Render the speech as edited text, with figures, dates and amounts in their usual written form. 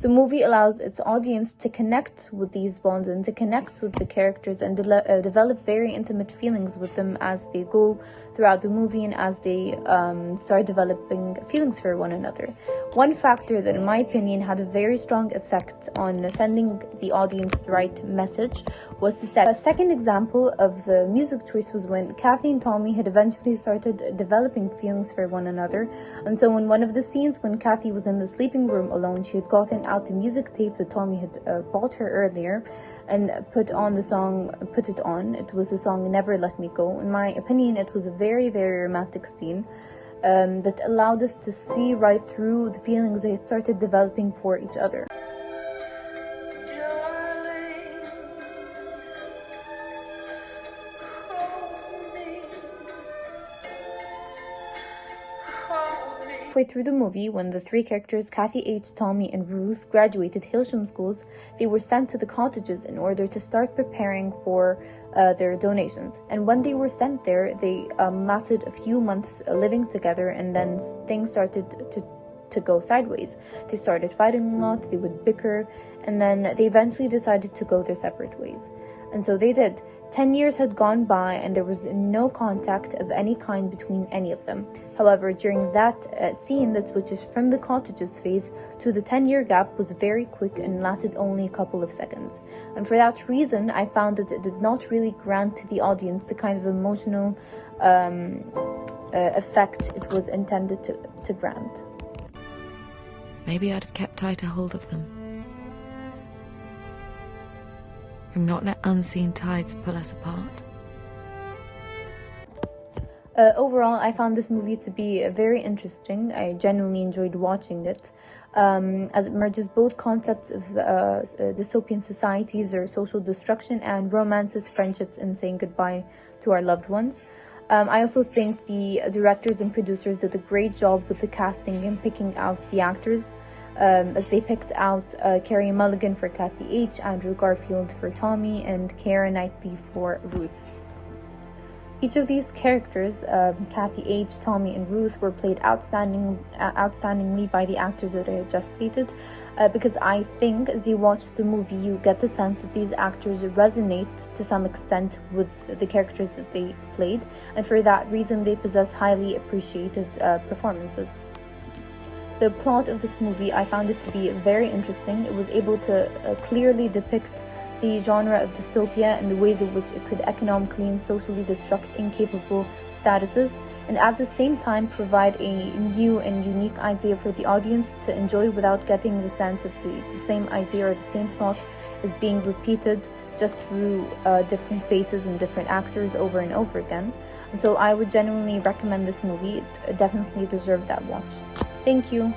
The movie allows its audience to connect with these bonds and to connect with the characters and develop very intimate feelings with them as they go throughout the movie and as they start developing feelings for one another. One factor that, in my opinion, had a very strong effect on sending the audience the right message was the set. A second example of the music choice was when Kathy and Tommy had eventually started developing feelings for one another. And so in one of the scenes when Kathy was in the sleeping room alone, she had gotten out the music tape that Tommy had bought her earlier and put it on. It was the song Never Let Me Go. In my opinion, it was a very, very romantic scene that allowed us to see right through the feelings they started developing for each other. Halfway through the movie, when the three characters, Kathy H., Tommy, and Ruth, graduated Hailsham schools, they were sent to the cottages in order to start preparing for their donations. And when they were sent there, they lasted a few months living together, and then things started to go sideways. They started fighting a lot, they would bicker, and then they eventually decided to go their separate ways. And so they did. 10 years had gone by and there was no contact of any kind between any of them. However, during that scene that switches from the cottages phase to the 10-year gap was very quick and lasted only a couple of seconds. And for that reason, I found that it did not really grant to the audience the kind of emotional effect it was intended to grant. Maybe I'd have kept tighter hold of them. And not let unseen tides pull us apart. Overall, I found this movie to be very interesting. I genuinely enjoyed watching it, as it merges both concepts of dystopian societies or social destruction and romances, friendships, and saying goodbye to our loved ones. I also think the directors and producers did a great job with the casting and picking out the actors. As they picked out Carey Mulligan for Kathy H., Andrew Garfield for Tommy, and Keira Knightley for Ruth. Each of these characters, Kathy H., Tommy, and Ruth, were played outstandingly by the actors that I had just stated, because I think as you watch the movie, you get the sense that these actors resonate to some extent with the characters that they played, and for that reason, they possess highly appreciated performances. The plot of this movie, I found it to be very interesting. It was able to clearly depict the genre of dystopia and the ways in which it could economically and socially destruct incapable statuses, and at the same time provide a new and unique idea for the audience to enjoy without getting the sense that the same idea or the same plot is being repeated just through different faces and different actors over and over again. And so I would genuinely recommend this movie. It definitely deserved that watch. Thank you.